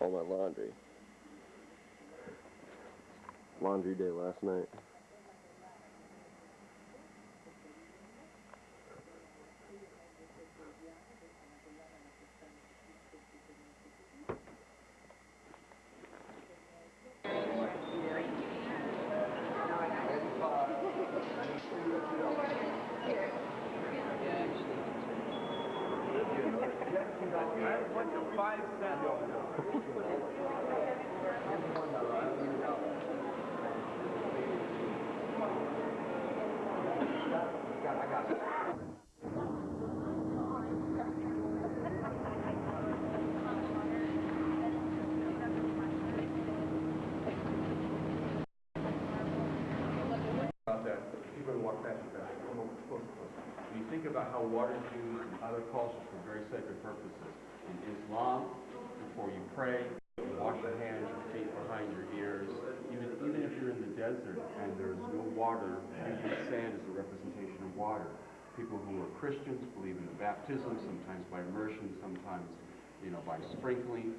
all my laundry. Laundry day last night. When you think about how water is used in other cultures for very sacred purposes, in Islam, before you pray, you wash your hands, your feet behind your ears. Even if you're in the desert and there's no water, using sand is a representation of water. People who are Christians believe in the baptism, sometimes by immersion, sometimes by sprinkling,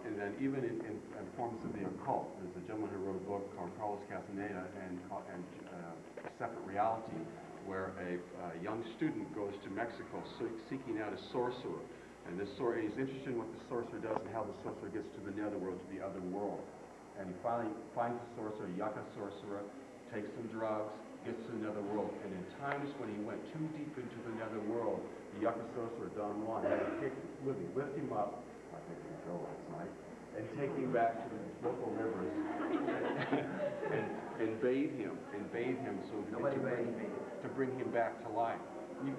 and then even in forms of the occult. There's a gentleman who wrote a book called Carlos Castaneda and A Separate Reality, where a young student goes to Mexico seeking out a sorcerer, and he's interested in what the sorcerer does and how the sorcerer gets to the netherworld, to the other world. And he finally finds the sorcerer, a Yucca sorcerer, takes some drugs, gets to the nether world, and in times when he went too deep into the nether world, the Yucca sorcerer, Don Juan, had to lift him up, I think he drove last night, and take him back to the local rivers and bathe him so to bring him back to life. You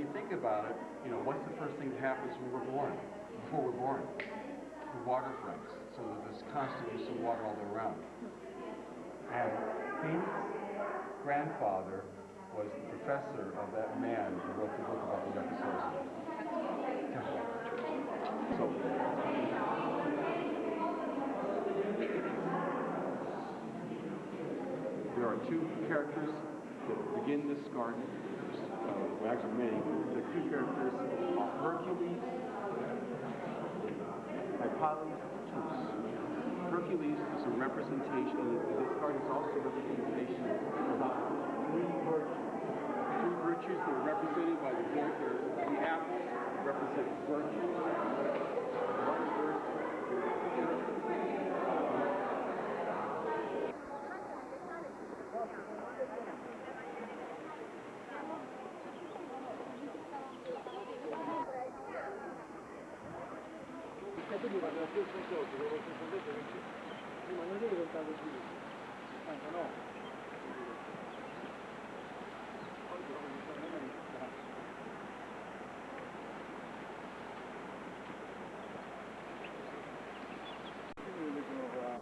think about it, what's the first thing that happens when we're born? Before we're born? The water breaks, so that there's constant use of water all around. And Phoenix's grandfather was the professor of that man who wrote the book about the Yucca sorcerer. So, there are two characters that begin this garden. Actually, many. The two characters are Hercules, Hypalis, Tus. Hercules is a representation, this garden is also a representation of three virtues. Three virtues that are represented by the apples represent virtue. One virtue.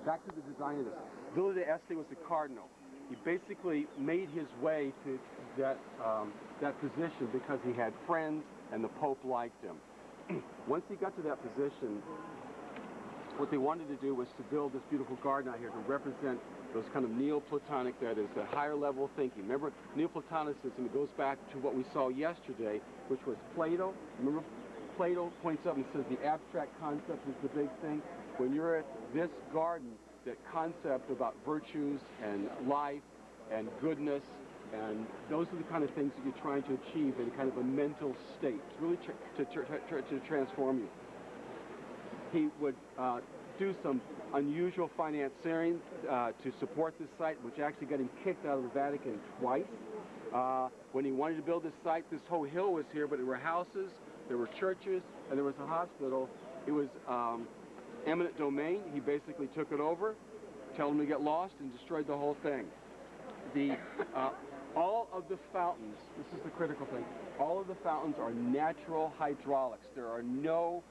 Back to the design of this. Villa d'Este was a cardinal. He basically made his way to that position because he had friends and the Pope liked him. Once he got to that position, what they wanted to do was to build this beautiful garden out here to represent those kind of Neoplatonic, that is, the higher level thinking. Remember, Neoplatonicism, it goes back to what we saw yesterday, which was Plato. Remember, Plato points up and says the abstract concept is the big thing. When you're at this garden, that concept about virtues and life and goodness, and those are the kind of things that you're trying to achieve in kind of a mental state, really to transform you. He would do some unusual financiering to support this site, which actually got him kicked out of the Vatican twice. When he wanted to build this site, this whole hill was here, but there were houses, there were churches, and there was a hospital. It was eminent domain. He basically took it over, told him to get lost, and destroyed the whole thing. All of the fountains, this is the critical thing, all of the fountains are natural hydraulics. There are no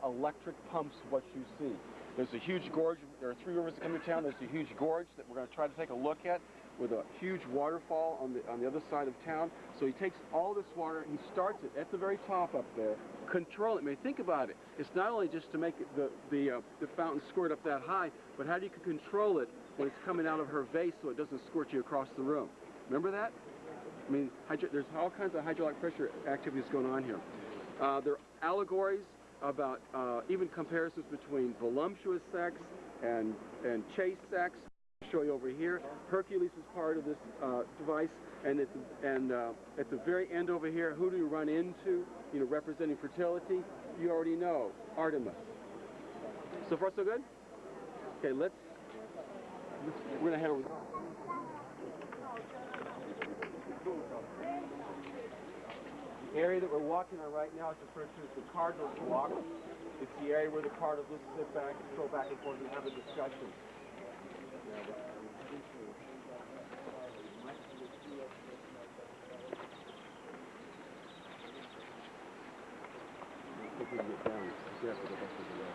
electric pumps, what you see. There's a huge gorge. There are three rivers that come to town. There's a huge gorge that we're going to try to take a look at with a huge waterfall on the other side of town. So he takes all this water, he starts it at the very top up there, control it. I mean, think about it. It's not only just to make the fountain squirt up that high, but how do you control it when it's coming out of her vase so it doesn't squirt you across the room? Remember that? I mean, there's all kinds of hydraulic pressure activities going on here. There are allegories. about even comparisons between voluptuous sex and chaste sex. I'll show you over here. Hercules is part of this device, and at the very end over here, who do you run into? You know, representing fertility. You already know, Artemis. So far, so good. Okay, we're gonna head over. The area that we're walking on right now is referred to as the Cardinal Walk. It's the area where the cardinals sit back, go back and forth, and have a discussion. I think we can get down. Be careful, the best we can go.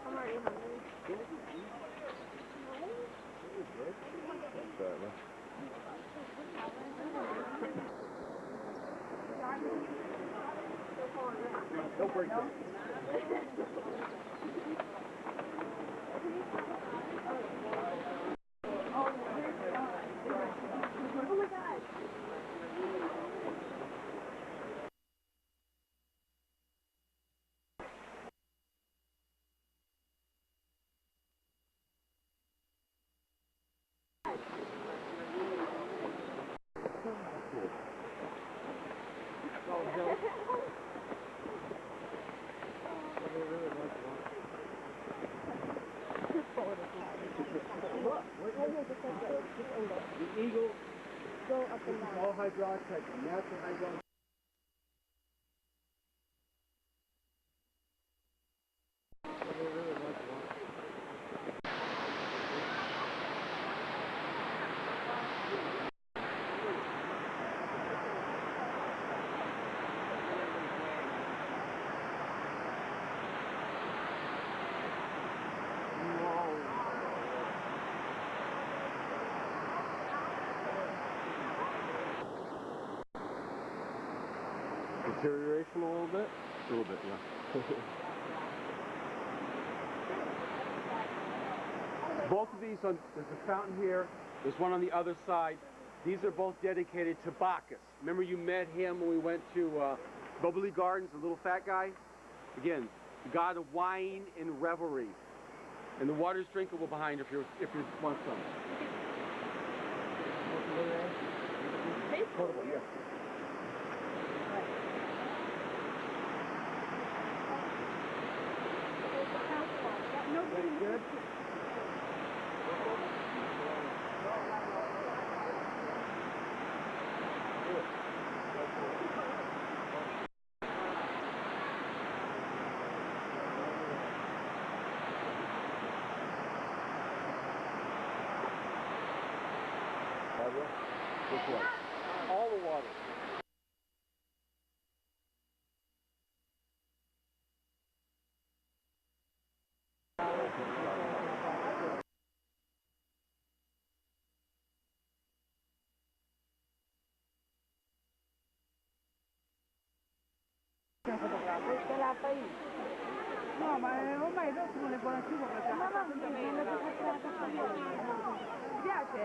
I'm already hungry. Don't break them. Oh my God. The eagle, Go up and down. all hydraulic type, natural hydraulic. Deterioration a little bit? A little bit, yeah. Both of these, there's a fountain here, there's one on the other side. These are both dedicated to Bacchus. Remember you met him when we went to Bubbly Gardens, the little fat guy? Again, the god of wine and revelry. And the water's drinkable behind if you want some. Portable, yes. Very good. This way. All the water. No, ma ormai dopo non le buone più con la mamma mi piace?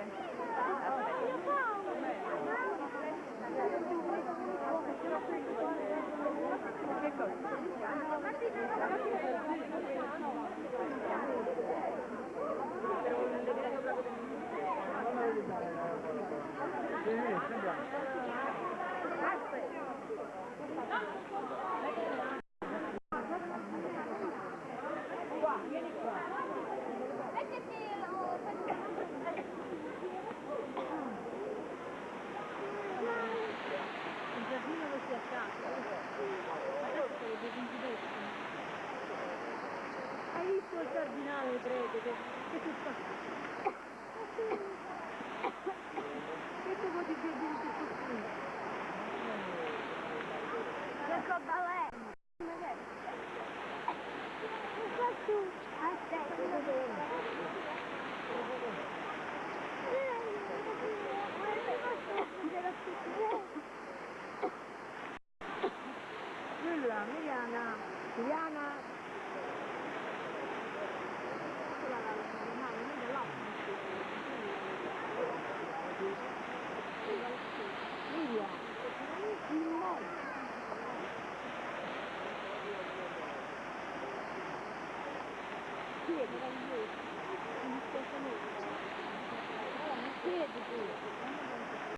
Che Hai visto il cardinale prete che ti fa? Che tu vuoi dire di così? Che cobbalè! Quella, Miliana. meraviglioso, mi dispiace molto. Non credi tu?